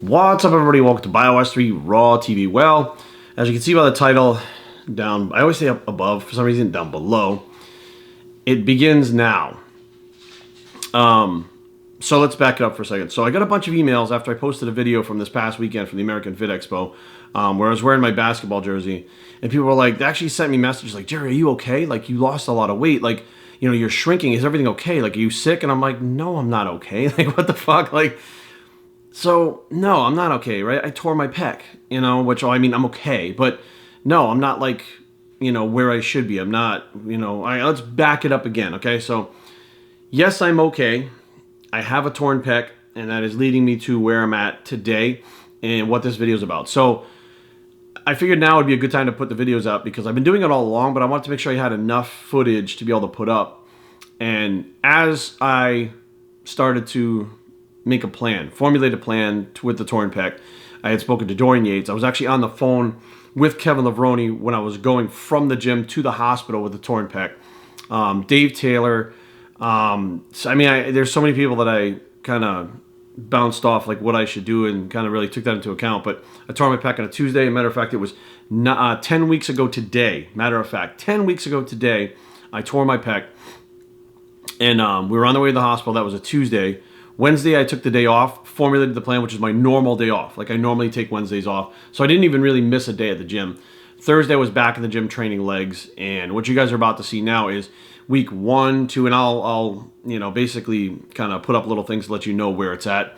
What's up, everybody? Welcome to BioS 3 Raw TV. Well, as you can see by the title, down, I always say up above, for some reason down below, it begins now. So let's back it up for a second. So I got a bunch of emails after I posted a video from this past weekend from the American Fit Expo, where I was wearing my basketball jersey, and people were like, they actually sent me messages like, Jerry, are you okay? Like, you lost a lot of weight. Like, you know, you're shrinking. Is everything okay? Like, are you sick? And I'm like, no, I'm not okay. Like, what the fuck? Like, so, no, I'm not okay, right? I tore my pec, you know, which, I mean, I'm okay. But, no, I'm not, like, you know, where I should be. I'm not, you know, let's back it up again, okay? So, yes, I'm okay. I have a torn pec, and that is leading me to where I'm at today and what this video is about. So, I figured now would be a good time to put the videos up because I've been doing it all along, but I wanted to make sure I had enough footage to be able to put up. And as I started to make a plan, formulate a plan with the torn pec, I had spoken to Dorian Yates. I was actually on the phone with Kevin Lavroni when I was going from the gym to the hospital with the torn pec. Dave Taylor. So, I mean, there's so many people that I kind of bounced off like what I should do and kind of really took that into account. But I tore my pec on a Tuesday. Matter of fact, it was 10 weeks ago today. Matter of fact, 10 weeks ago today, I tore my pec. And we were on the way to the hospital. That was a Tuesday. Wednesday, I took the day off, formulated the plan, which is my normal day off. Like, I normally take Wednesdays off. So I didn't even really miss a day at the gym. Thursday, I was back in the gym training legs. And what you guys are about to see now is week 1, 2, and I'll you know, basically kind of put up little things to let you know where it's at.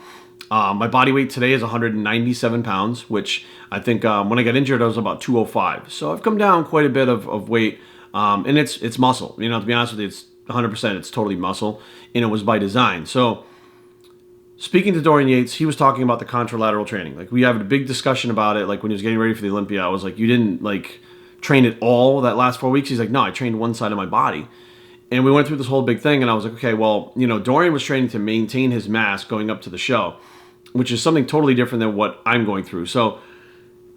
My body weight today is 197 pounds, which I think when I got injured, I was about 205. So I've come down quite a bit of weight, and it's muscle. You know, to be honest with you, it's 100%. It's totally muscle, and it was by design. So speaking to Dorian Yates, he was talking about the contralateral training. Like, we had a big discussion about it. Like, when he was getting ready for the Olympia, I was like, you didn't, like, train it all that last 4 weeks? He's like, no, I trained one side of my body. And we went through this whole big thing, and I was like, okay, well, you know, Dorian was training to maintain his mass going up to the show, which is something totally different than what I'm going through. So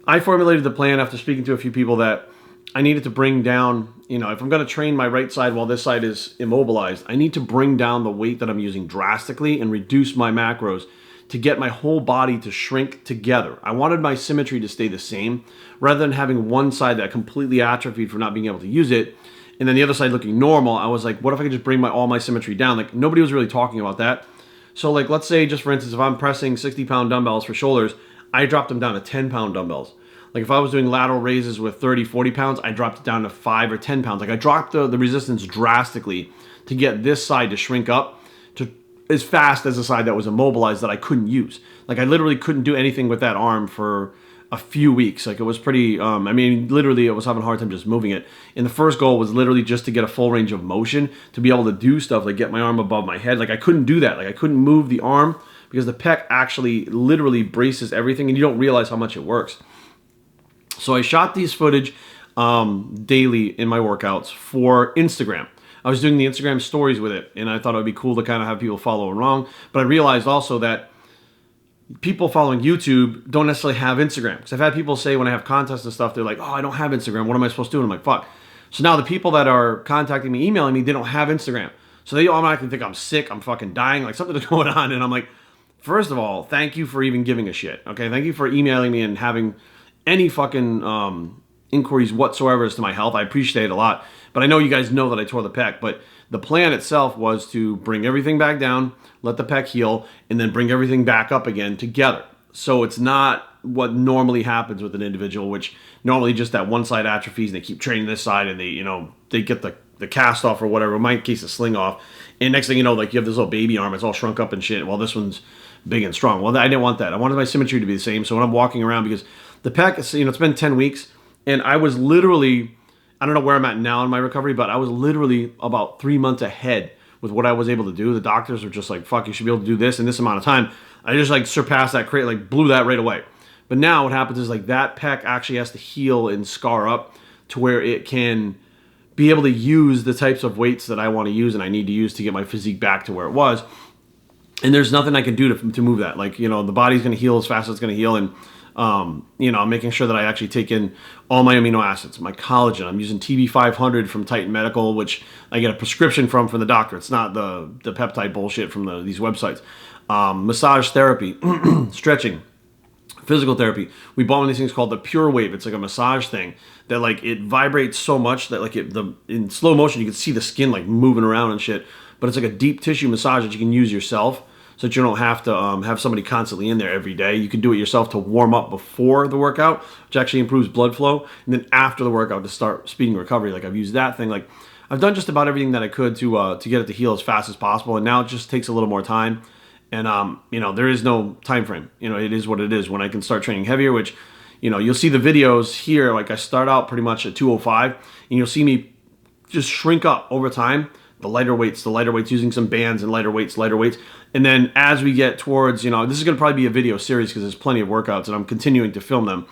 I formulated the plan after speaking to a few people that I needed to bring down, you know, if I'm going to train my right side while this side is immobilized, I need to bring down the weight that I'm using drastically and reduce my macros to get my whole body to shrink together. I wanted my symmetry to stay the same rather than having one side that completely atrophied for not being able to use it and then the other side looking normal. I was like, what if I could just bring all my symmetry down? Like, nobody was really talking about that. So, like, let's say, just for instance, if I'm pressing 60-pound dumbbells for shoulders, I dropped them down to 10-pound dumbbells. Like, if I was doing lateral raises with 30, 40 pounds, I dropped it down to 5 or 10 pounds. Like, I dropped the resistance drastically to get this side to shrink up to as fast as the side that was immobilized that I couldn't use. Like, I literally couldn't do anything with that arm for a few weeks. Like, it was pretty, I mean, literally, I was having a hard time just moving it. And the first goal was literally just to get a full range of motion, to be able to do stuff like get my arm above my head. Like, I couldn't do that. Like, I couldn't move the arm because the pec actually literally braces everything, and you don't realize how much it works. So I shot these footage daily in my workouts for Instagram. I was doing the Instagram stories with it, and I thought it would be cool to kind of have people follow along. But I realized also that people following YouTube don't necessarily have Instagram. Because I've had people say when I have contests and stuff, they're like, oh, I don't have Instagram. What am I supposed to do? And I'm like, fuck. So now the people that are contacting me, emailing me, they don't have Instagram. So they automatically think I'm sick, I'm fucking dying, like something's going on. And I'm like, first of all, thank you for even giving a shit. Okay, thank you for emailing me and having any fucking inquiries whatsoever as to my health. I appreciate it a lot. But I know you guys know that I tore the pec. But the plan itself was to bring everything back down, let the pec heal, and then bring everything back up again together. So it's not what normally happens with an individual, which normally just that one side atrophies and they keep training this side and they, you know, they get the cast off or whatever. In my case, the sling off. And next thing you know, like, you have this little baby arm, it's all shrunk up and shit. Well, this one's big and strong. Well, I didn't want that. I wanted my symmetry to be the same. So when I'm walking around, because the pec, you know, it's been 10 weeks and I was literally, I don't know where I'm at now in my recovery, but I was literally about 3 months ahead with what I was able to do. The doctors were just like, fuck, you should be able to do this in this amount of time. I just like surpassed that crate, like blew that right away. But now what happens is like that pec actually has to heal and scar up to where it can be able to use the types of weights that I want to use and I need to use to get my physique back to where it was. And there's nothing I can do to move that. Like, you know, the body's going to heal as fast as it's going to heal. And you know, I'm making sure that I actually take in all my amino acids, my collagen. I'm using TB500 from Titan Medical, which I get a prescription from the doctor. It's not the peptide bullshit from these websites. Massage therapy, stretching, physical therapy. We bought one of these things called the Pure Wave. It's like a massage thing that like it vibrates so much that like in slow motion you can see the skin like moving around and shit. But it's like a deep tissue massage that you can use yourself, so that you don't have to have somebody constantly in there every day. You can do it yourself to warm up before the workout, which actually improves blood flow, and then after the workout to start speeding recovery. Like I've used that thing. Like I've done just about everything that I could to get it to heal as fast as possible, and now it just takes a little more time. And there is no time frame. It is what it is. When I can start training heavier, which, you'll see the videos here. Like I start out pretty much at 205, and you'll see me just shrink up over time. The lighter weights, using some bands and lighter weights. And then as we get towards, this is going to probably be a video series because there's plenty of workouts, and I'm continuing to film them.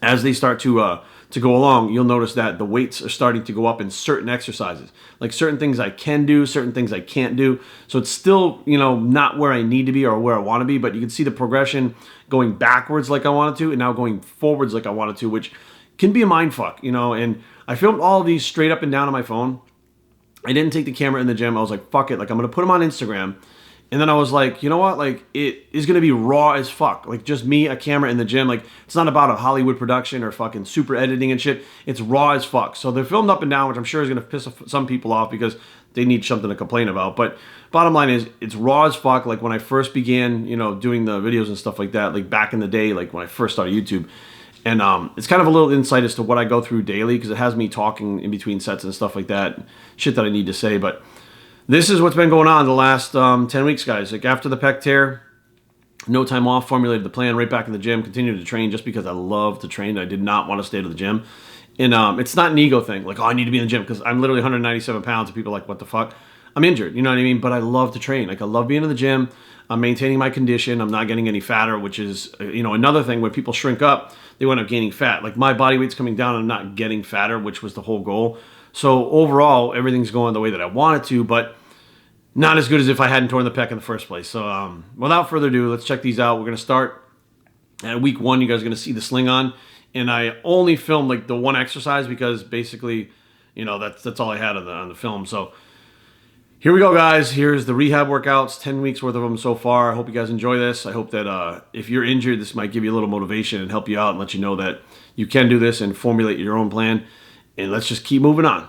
As they start to go along, you'll notice that the weights are starting to go up in certain exercises. Like certain things I can do, certain things I can't do. So it's still, not where I need to be or where I want to be, but you can see the progression going backwards like I wanted to, and now going forwards like I wanted to, which can be a mind fuck, and I filmed all of these straight up and down on my phone. I didn't take the camera in the gym. I was like, fuck it. Like I'm going to put them on Instagram. And then I was like, you know what? Like it is going to be raw as fuck. Like just me, a camera in the gym. Like it's not about a Hollywood production or fucking super editing and shit. It's raw as fuck. So they're filmed up and down, which I'm sure is going to piss some people off because they need something to complain about. But bottom line is it's raw as fuck. Like when I first began, doing the videos and stuff like that, like back in the day, like when I first started YouTube. And it's kind of a little insight as to what I go through daily because it has me talking in between sets and stuff like that. Shit that I need to say. But this is what's been going on the last 10 weeks, guys. Like after the pec tear, no time off, formulated the plan, right back in the gym, continued to train just because I love to train. I did not want to stay to the gym. And it's not an ego thing. Like, I need to be in the gym because I'm literally 197 pounds and people are like, what the fuck? I'm injured, you know what I mean? But I love to train. Like I love being in the gym. I'm maintaining my condition. I'm not getting any fatter, which is, another thing. When people shrink up, they wind up gaining fat. Like my body weight's coming down. I'm not getting fatter, which was the whole goal. So overall, everything's going the way that I want it to, but not as good as if I hadn't torn the pec in the first place. So without further ado, let's check these out. We're going to start at week 1. You guys are going to see the sling on. And I only filmed like the one exercise because basically, that's all I had on the film. So here we go, guys. Here's the rehab workouts, 10 weeks worth of them so far. I hope you guys enjoy this. I hope that if you're injured, this might give you a little motivation and help you out and let you know that you can do this and formulate your own plan. And let's just keep moving on.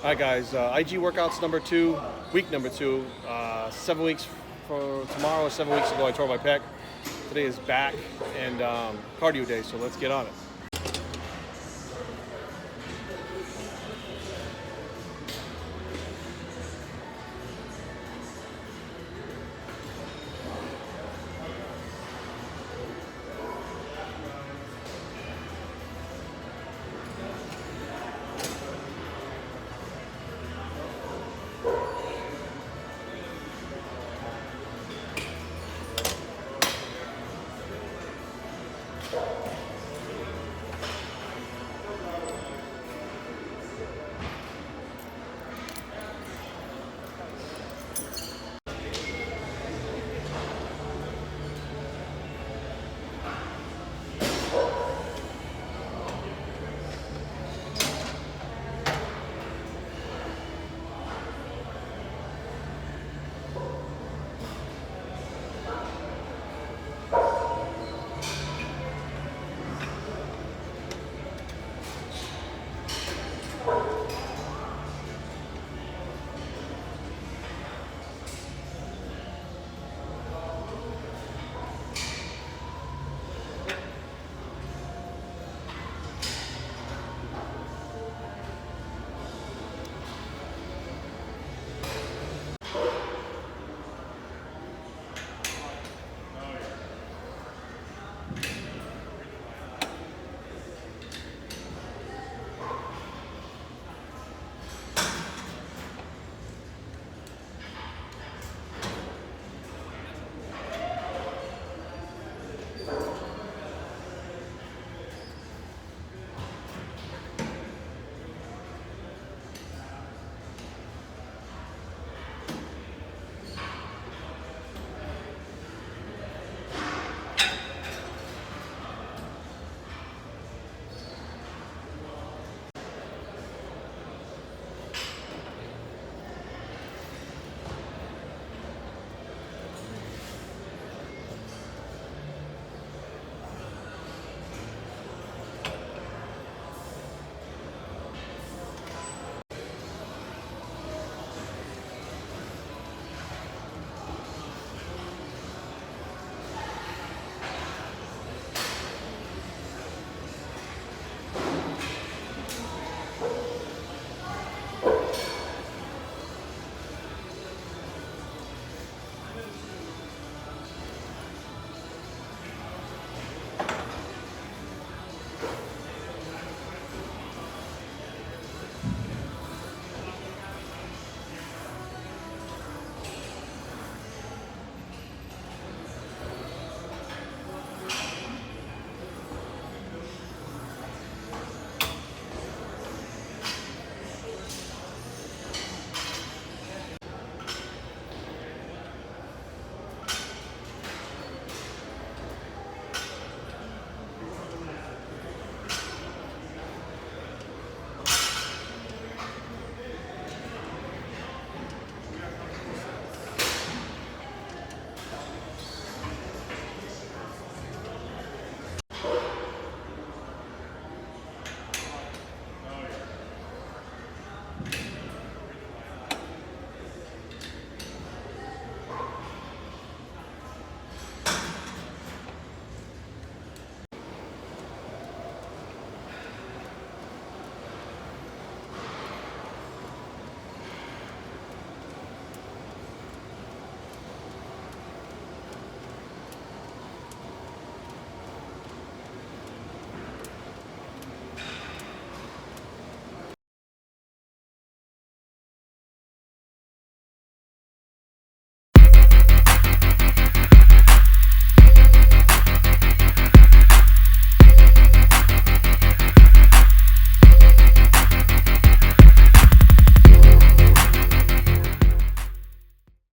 All right, guys. IG workouts number 2, week number 2. 7 weeks for tomorrow. 7 weeks ago, I tore my pec. Today is back and cardio day, so let's get on it.